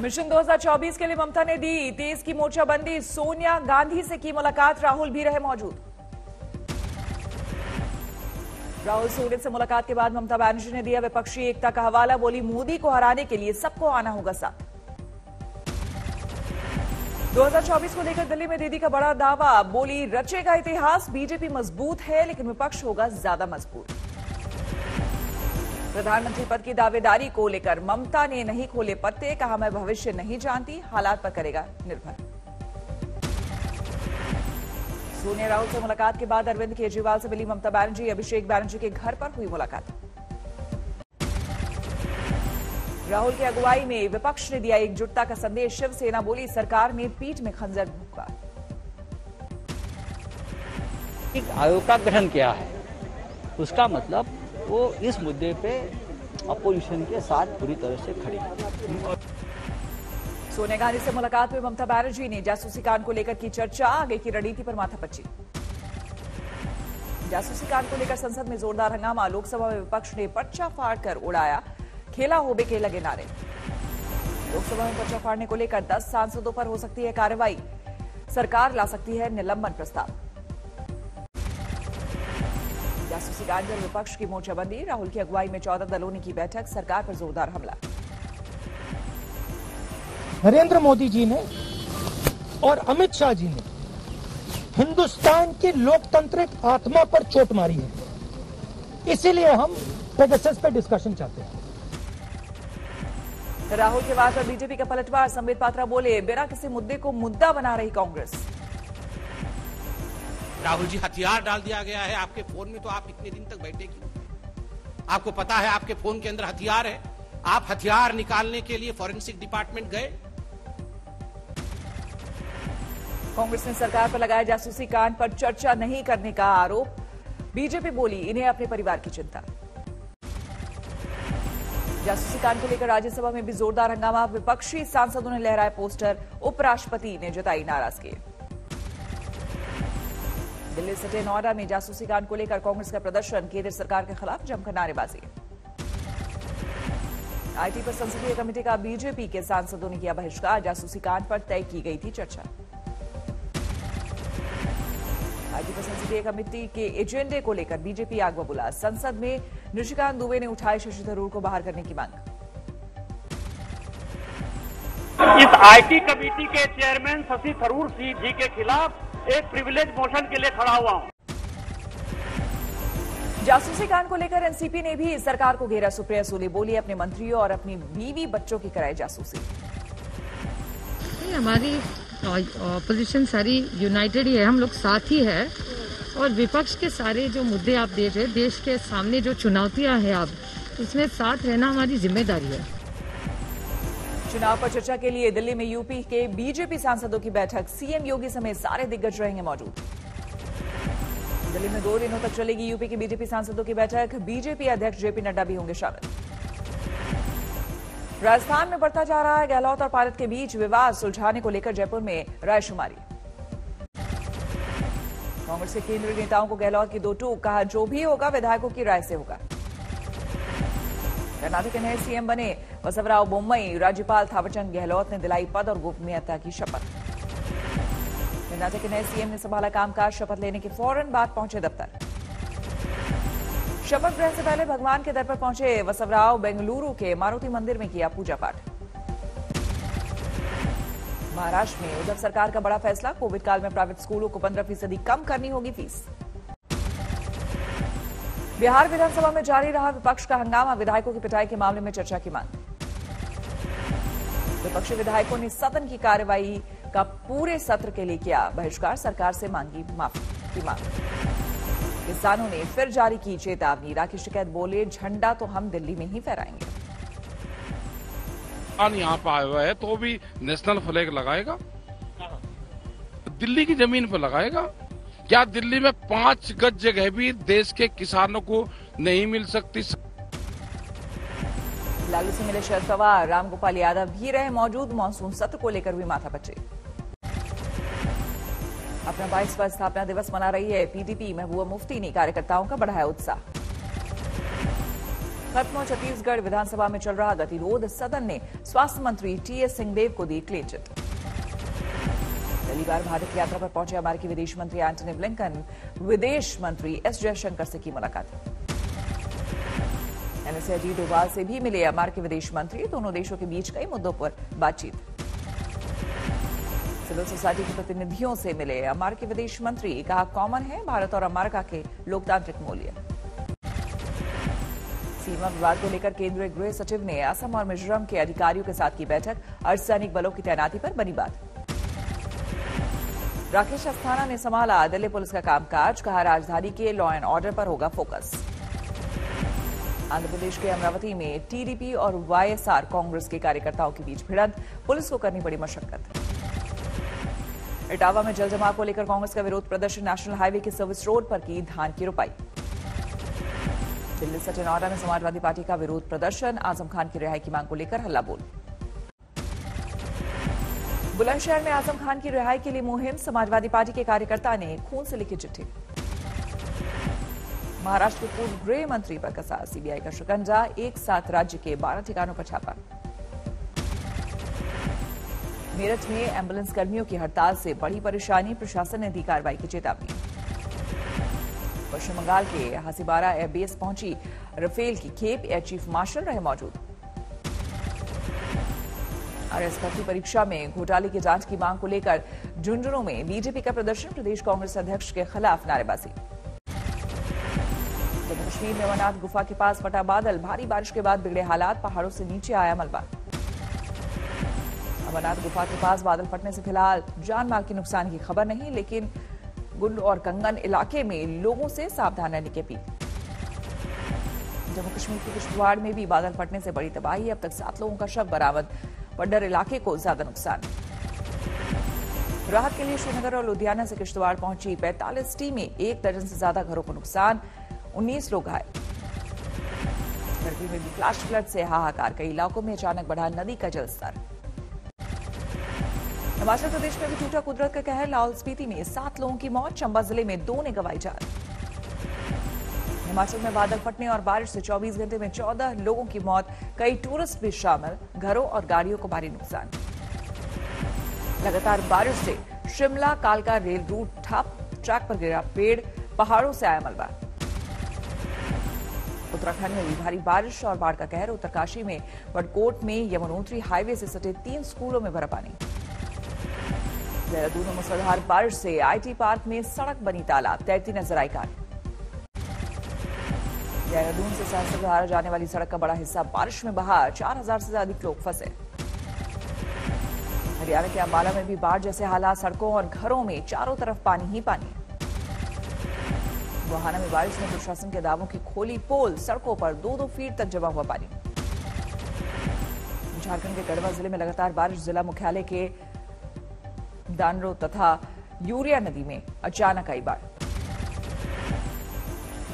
Mission 2024 के लिए ममता ने दी तेज की मोर्चाबंदी। सोनिया गांधी से की मुलाकात, राहुल भी रहे मौजूद। राहुल सोरेन से मुलाकात के बाद ममता बनर्जी ने दिया विपक्षी एकता का हवाला। बोली, मोदी को हराने के लिए सबको आना होगा साथ। 2024 को लेकर दिल्ली में दीदी का बड़ा दावा। बोली, रचेगा इतिहास, बीजेपी मजबूत है लेकिन विपक्ष होगा ज्यादा मजबूत। प्रधानमंत्री पद की दावेदारी को लेकर ममता ने नहीं खोले पत्ते, कहा मैं भविष्य नहीं जानती, हालात पर करेगा निर्भर। सोनिया राहुल से मुलाकात के बाद अरविंद केजरीवाल से मिली ममता बनर्जी। अभिषेक बनर्जी के घर पर हुई मुलाकात। राहुल की अगुवाई में विपक्ष ने दिया एकजुटता का संदेश। शिवसेना बोली, सरकार ने पीठ में खंजर भोंका। एक आयोग का गठन किया है, उसका मतलब वो इस मुद्दे पे अपोजिशन के साथ पूरी तरह से खड़ी है। सोनिया गांधी से मुलाकात में ममता बनर्जी ने जासूसी कांड को लेकर की चर्चा। आगे की रणनीति पर माथापच्ची। जासूसी कांड को लेकर संसद में जोरदार हंगामा। लोकसभा में विपक्ष ने पर्चा फाड़कर उड़ाया, खेला होबे के लगे नारे। लोकसभा में पर्चा फाड़ने को लेकर 10 सांसदों पर हो सकती है कार्रवाई। सरकार ला सकती है निलंबन प्रस्ताव। जासूसी कांड पर विपक्ष की मोर्चाबंदी। राहुल की अगुवाई में 14 दलों ने की बैठक। सरकार पर जोरदार हमला। नरेंद्र मोदी जी ने और अमित शाह जी ने हिंदुस्तान की लोकतांत्रिक आत्मा पर चोट मारी है, इसीलिए हम पेगासस पे डिस्कशन चाहते हैं। राहुल के वार पर बीजेपी का पलटवार। संबित पात्रा बोले, बिना किसी मुद्दे को मुद्दा बना रही कांग्रेस। राहुल जी, हथियार डाल दिया गया है आपके फोन में, तो आप इतने दिन तक बैठे क्यों? आपको पता है आपके फोन के अंदर हथियार है। आप हथियार निकालने के लिए फॉरेंसिक डिपार्टमेंट गए? कांग्रेस ने सरकार पर लगाया जासूसी कांड पर चर्चा नहीं करने का आरोप। बीजेपी बोली, इन्हें अपने परिवार की चिंता। जासूसी कांड को लेकर राज्यसभा में भी जोरदार हंगामा। विपक्षी सांसदों ने लहराए पोस्टर। उपराष्ट्रपति ने जताई नाराजगी। दिल्ली सिटी नोएडा में जासूसी कांड को लेकर कांग्रेस का प्रदर्शन। केंद्र सरकार के खिलाफ जमकर नारेबाजी। आईटी पर संसदीय कमेटी का बीजेपी के सांसदों ने किया बहिष्कार। जासूसी कांड पर तय की गई थी चर्चा। आईटी पर संसदीय कमेटी के एजेंडे को लेकर बीजेपी आग बबूला। संसद में निशिकांत दुबे ने उठाई शशि थरूर को बाहर करने की मांग। इस आईटी कमेटी के चेयरमैन शशि थरूर जी के खिलाफ एक प्रिविलेज मोशन के लिए खड़ा हुआ हूं। जासूसी कांड को लेकर एनसीपी ने भी सरकार को घेरा। सुप्रिया सूले बोली, अपने मंत्रियों और अपनी बीवी बच्चों की कराई जासूसी। हमारी ऑपोजिशन सारी यूनाइटेड ही है, हम लोग साथ ही है। और विपक्ष के सारे जो मुद्दे आप दे रहे, देश के सामने जो चुनौतियां हैं, अब उसमें साथ रहना हमारी जिम्मेदारी है। चुनाव पर चर्चा के लिए दिल्ली में यूपी के बीजेपी सांसदों की बैठक। सीएम योगी समेत सारे दिग्गज रहेंगे मौजूद। दिल्ली में 2 दिनों तक चलेगी यूपी के बीजेपी सांसदों की बैठक। बीजेपी अध्यक्ष जेपी नड्डा भी होंगे शामिल। राजस्थान में बढ़ता जा रहा है गहलोत और पायलट के बीच विवाद। सुलझाने को लेकर जयपुर में रायशुमारी। कांग्रेस के केंद्रीय नेताओं को गहलोत की 2 टूक। कहा, जो भी होगा विधायकों की राय से होगा। कर्नाटक के नए सीएम बने बसवराव बोम्मई। राज्यपाल थावरचंद गहलोत ने दिलाई पद और गोपनीयता की शपथ। कर्नाटक के नए सीएम ने संभाला कामकाज। शपथ लेने के फौरन बाद पहुंचे दफ्तर। शपथ ग्रहण से पहले भगवान के दर पर पहुंचे बसवराव। बेंगलुरु के मारुति मंदिर में किया पूजा पाठ। महाराष्ट्र में उद्धव सरकार का बड़ा फैसला। कोविड काल में प्राइवेट स्कूलों को 15% कम करनी होगी फीस। बिहार विधानसभा में जारी रहा विपक्ष का हंगामा। विधायकों की पिटाई के मामले में चर्चा की मांग। विपक्षी विधायकों ने सदन की कार्यवाही का पूरे सत्र के लिए किया बहिष्कार। सरकार से मांगी माफी की मांग। किसानों ने फिर जारी की चेतावनी। राकेश टिकैत बोले, झंडा तो हम दिल्ली में ही फहराएंगे। यहाँ पर आया हुआ है तो भी नेशनल फ्लैग लगाएगा, दिल्ली की जमीन पर लगाएगा। क्या दिल्ली में 5 गज जगह भी देश के किसानों को नहीं मिल सकती? लालू से मिले शरद पवार। रामगोपाल यादव भी रहे मौजूद। मानसून सत्र को लेकर हुई माथापच्ची। अपना 22वां स्थापना दिवस मना रही है पीडीपी। महबूबा मुफ्ती ने कार्यकर्ताओं का बढ़ाया उत्साह। खत्म छत्तीसगढ़ विधानसभा में चल रहा गतिरोध, सदन ने स्वास्थ्य मंत्री टीएस सिंहदेव को दी क्लीन चिट। पहली बार भारत की यात्रा पर पहुंचे अमेरिकी विदेश मंत्री एंटनी ब्लिंकन, विदेश मंत्री एस जयशंकर से की मुलाकात। एनएसए अजीत डोभाल से भी मिले अमेरिकी विदेश मंत्री, दोनों देशों के बीच कई मुद्दों पर बातचीत। सिविल सोसाइटी के प्रतिनिधियों से मिले अमेरिकी विदेश मंत्री, कहा कॉमन है भारत और अमेरिका के लोकतांत्रिक मूल्य। सीमा विवाद को लेकर केंद्रीय गृह सचिव ने असम और मिजोरम के अधिकारियों के साथ की बैठक, अर्धसैनिक बलों की तैनाती पर बनी बात। राकेश अस्थाना ने संभाला दिल्ली पुलिस का कामकाज, कहा राजधानी के लॉ एंड ऑर्डर पर होगा फोकस। आंध्र प्रदेश के अमरावती में टीडीपी और वाईएसआर कांग्रेस के कार्यकर्ताओं के बीच भिड़ंत, पुलिस को करनी पड़ी मशक्कत। इटावा में जल जमाव को लेकर कांग्रेस का विरोध प्रदर्शन, नेशनल हाईवे की सर्विस रोड पर की धान की रोपाई। दिल्ली सचिनौरा में समाजवादी पार्टी का विरोध प्रदर्शन, आजम खान की रिहाई की मांग को लेकर हल्ला बोल। बुलंदशहर में आजम खान की रिहाई के लिए मुहिम, समाजवादी पार्टी के कार्यकर्ता ने खून से लिखी चिट्ठी। महाराष्ट्र के पूर्व गृह मंत्री पर कसा सीबीआई का शिकंजा, एक साथ राज्य के 12 ठिकानों पर छापा। मेरठ में एम्बुलेंस कर्मियों की हड़ताल से बड़ी परेशानी, प्रशासन ने दी कार्रवाई की चेतावनी। पश्चिम बंगाल के हासीबारा एयरबेस पहुंची राफेल की खेप, एयर चीफ मार्शल रहे मौजूद। आरएस भर्ती परीक्षा में घोटाले की जांच की मांग को लेकर झुंझुनू में बीजेपी का प्रदर्शन, प्रदेश कांग्रेस अध्यक्ष के खिलाफ नारेबाजी। जम्मू कश्मीर में अमरनाथ गुफा के पास फटा बादल, भारी बारिश के बाद बिगड़े हालात, पहाड़ों से नीचे आया मलबा। अमरनाथ गुफा के पास बादल फटने से फिलहाल जान माल के नुकसान की खबर नहीं, लेकिन गुंड और कंगन इलाके में लोगों से सावधान रहने की अपील। जम्मू कश्मीर के किश्तवाड़ में भी बादल फटने से बड़ी तबाही, अब तक 7 लोगों का शव बरामद, पड्डर इलाके को ज्यादा नुकसान। राहत के लिए श्रीनगर और लुधियाना से किश्तवाड़ पहुंची 45 टीमें, 1 दर्जन से ज्यादा घरों को नुकसान, 19 लोग घायल। टर्की में भी फ्लैश फ्लड से हाहाकार, कई इलाकों में अचानक बढ़ा नदी का जलस्तर। हिमाचल प्रदेश में भी टूटा कुदरत का कहर, लाहौल स्पीति में 7 लोगों की मौत, चंबा जिले में 2 ने गंवाई जान। हिमाचल में बादल फटने और बारिश से 24 घंटे में 14 लोगों की मौत, कई टूरिस्ट भी शामिल, घरों और गाड़ियों को भारी नुकसान। लगातार बारिश से शिमला कालका रेल रूट ठप, ट्रैक पर गिरा पेड़, पहाड़ों से आया मलबा। उत्तराखंड में भी भारी बारिश और बाढ़ का कहर, उत्तरकाशी में वडकोट में यमुनोत्री हाईवे से सटे 3 स्कूलों में भरा पानी। देहरादून में मूसलाधार बारिश से आईटी पार्क में सड़क बनी तालाब, तैरती नजर आई कार। देहरादून से सहस्त्रधारा जाने वाली सड़क का बड़ा हिस्सा बारिश में बहा, 4000 से अधिक लोग फंसे। हरियाणा के अंबाला में भी बाढ़ जैसे हालात, सड़कों और घरों में चारों तरफ पानी ही पानी। गोहाना में बारिश ने प्रशासन के दावों की खोली पोल, सड़कों पर 2-2 फीट तक जमा हुआ पानी। झारखंड के गढ़वा जिले में लगातार बारिश, जिला मुख्यालय के दानरो तथा यूरिया नदी में अचानक आई बाढ़।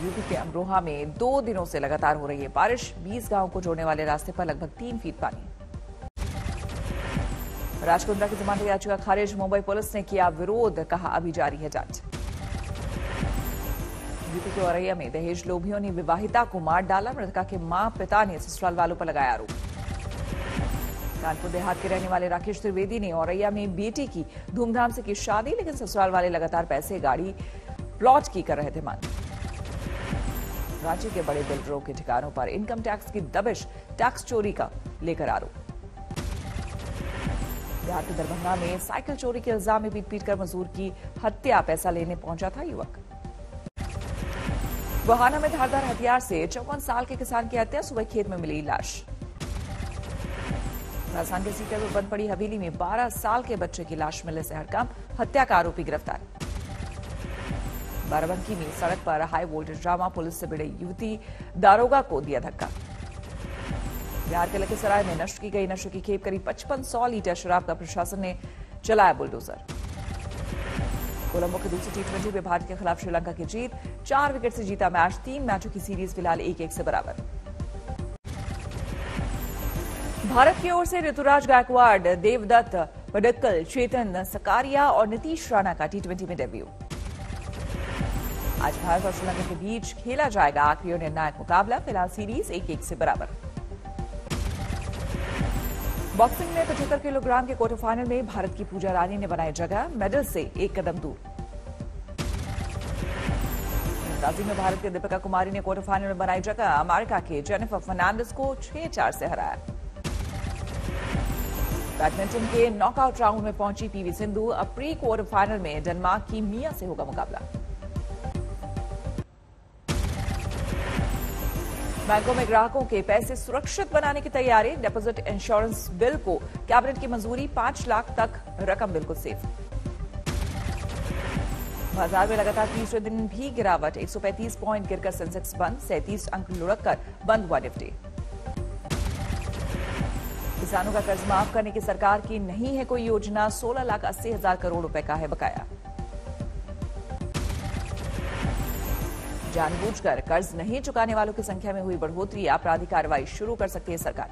यूपी के अमरोहा में 2 दिनों से लगातार हो रही है बारिश, 20 गांवों को जोड़ने वाले रास्ते पर लगभग 3 फीट पानी। राजकुंद्रा की जमानत याचिका खारिज, मुंबई पुलिस ने किया विरोध, कहा अभी जारी है जांच। यूपी के औरैया में दहेज लोभियों ने विवाहिता को मार डाला, मृतका के मां पिता ने ससुराल वालों पर लगाया आरोप। कानपुर देहात के रहने वाले राकेश त्रिवेदी ने औरैया में बेटी की धूमधाम से की शादी, लेकिन ससुराल वाले लगातार पैसे, गाड़ी, प्लॉट की कर रहे थे मांग। राज्य के बड़े बिल्डरों के ठिकानों पर इनकम टैक्स की दबिश, टैक्स चोरी का लेकर आरोप। बिहार के दरभंगा में साइकिल चोरी के इल्जाम में पीट कर मजदूर की हत्या, पैसा लेने पहुंचा था युवक। गोहाना में धारदार हथियार से 54 साल के किसान की हत्या, सुबह खेत में मिली लाश। राजस्थान के सीकर में बंद पड़ी हवेली में 12 साल के बच्चे की लाश मिलने से हड़कंप, हत्या का आरोपी गिरफ्तार। बाराबंकी में सड़क पर हाई वोल्टेज ड्रामा, पुलिस से भिड़े युवती, दारोगा को दिया धक्का। बिहार के लखीसराय में नष्ट की गई नशे की खेप, करीब 5500 लीटर शराब का प्रशासन ने चलाया बुलडोजर। कोलंबो के दूसरी टी20 में भारत के खिलाफ श्रीलंका की जीत, 4 विकेट से जीता मैच, 3 मैचों की सीरीज फिलहाल 1-1 से बराबर। भारत की ओर से ऋतुराज गायकवाड़, देवदत्त पडिक्कल, चेतन सकारिया और नीतीश राणा का टी20 में डेब्यू। आज भारत और श्रीलंका के बीच खेला जाएगा आखिरी और निर्णायक मुकाबला। फिलहाल सीरीज 1-1 से बराबर। बॉक्सिंग में 75 किलोग्राम के क्वार्टर फाइनल में भारत की पूजा रानी ने बनाई जगह, मेडल से एक कदम दूर। बाजी में भारत के दीपिका कुमारी ने क्वार्टर फाइनल में बनाई जगह, अमेरिका के जेनिफर फर्नांडिस को 6-4 से हराया। बैडमिंटन के नॉकआउट राउंड में पहुंची पीवी सिंधु, अब प्री क्वार्टर फाइनल में डेनमार्क की मिया से होगा मुकाबला। बैंकों में ग्राहकों के पैसे सुरक्षित बनाने की तैयारी, डिपॉजिट इंश्योरेंस बिल को कैबिनेट की मंजूरी, 5 लाख तक रकम बिल्कुल सेफ। बाजार में लगातार तीसरे दिन भी गिरावट, 135 पॉइंट गिरकर सेंसेक्स बंद, 37 अंक लुढ़ककर बंद हुआ निफ्टी। किसानों का कर्ज माफ करने की सरकार की नहीं है कोई योजना, 16,80,000 करोड़ रुपए का है बकाया। जानबूझकर कर्ज नहीं चुकाने वालों की संख्या में हुई बढ़ोतरी, आपराधिक कार्रवाई शुरू कर सकती है सरकार।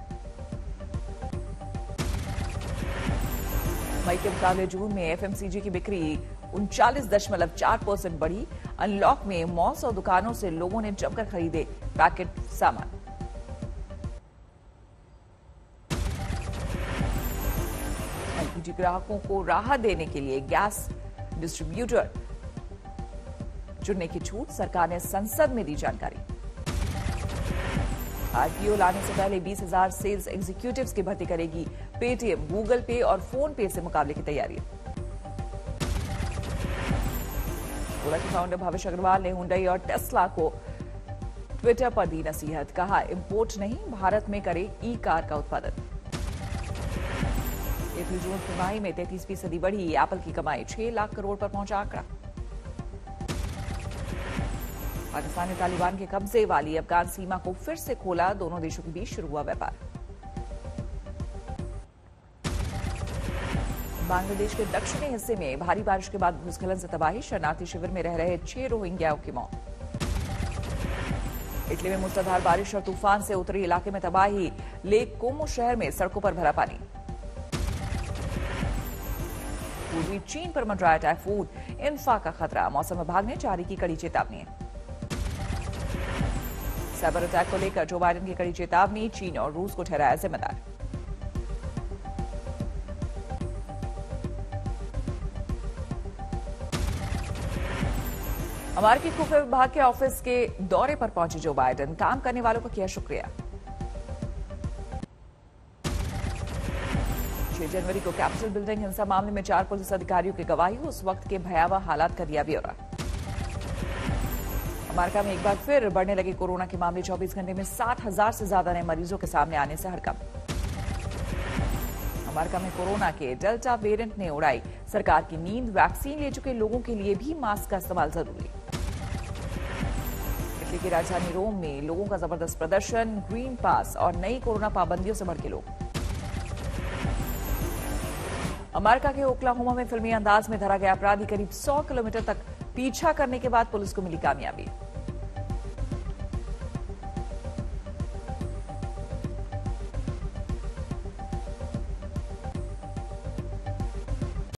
मई के मुकाबले जून में एफएमसीजी की बिक्री 39.4% बढ़ी। अनलॉक में मॉल्स और दुकानों से लोगों ने जमकर खरीदे पैकेट सामान। एलपीजी ग्राहकों को राहत देने के लिए गैस डिस्ट्रीब्यूटर चुनने की छूट, सरकार ने संसद में दी जानकारी। आईपीओ लाने से पहले 20,000 सेल्स एग्जीक्यूटिव्स की भर्ती करेगी पेटीएम, गूगल पे और फोन पे से मुकाबले की तैयारी। ओला के फाउंडर भविष्य अग्रवाल ने हुंडई और टेस्ला को ट्विटर पर दी नसीहत, कहा इंपोर्ट नहीं भारत में करे ई कार का उत्पादन। अप्रैल जून तिमाही में 33% बढ़ी एप्पल की कमाई, 6 लाख करोड़ पर पहुंचा आंकड़ा। पाकिस्तान ने तालिबान के कब्जे वाली अफगान सीमा को फिर से खोला, दोनों देशों के बीच शुरू हुआ व्यापार। बांग्लादेश के दक्षिणी हिस्से में भारी बारिश के बाद भूस्खलन से तबाही, शरणार्थी शिविर में रह रहे 6 रोहिंग्याओं की मौत। इटली में मूसलाधार बारिश और तूफान से उत्तरी इलाके में तबाही, लेक कोमो शहर में सड़कों पर भरा पानी। पूर्वी चीन पर मंडराया टाइफून, इंफा का खतरा, मौसम विभाग ने जारी की कड़ी चेतावनी। साइबर अटैक को लेकर जो बाइडेन की कड़ी चेतावनी, चीन और रूस को ठहराया जिम्मेदार। अमेरिकी खुफिया विभाग के ऑफिस के दौरे पर पहुंचे जो बाइडेन, काम करने वालों का किया शुक्रिया। 6 जनवरी को कैपिटल बिल्डिंग हिंसा मामले में 4 पुलिस अधिकारियों की गवाही, उस वक्त के भयावह हालात का दिया ब्यौरा। अमेरिका में एक बार फिर बढ़ने लगे कोरोना के मामले, 24 घंटे में 7,000 से ज्यादा नए मरीजों के सामने आने से हड़कंप। अमेरिका में कोरोना के डेल्टा वेरिएंट ने उड़ाई सरकार की नींद, वैक्सीन ले चुके लोगों के लिए भी मास्क का इस्तेमाल जरूरी। इटली की राजधानी रोम में लोगों का जबरदस्त प्रदर्शन, ग्रीन पास और नई कोरोना पाबंदियों से भड़के लोग। अमेरिका के ओक्लाहोमा में फिल्मी अंदाज में धरा गया अपराधी करीब 100 किलोमीटर तक पीछा करने के बाद पुलिस को मिली कामयाबी।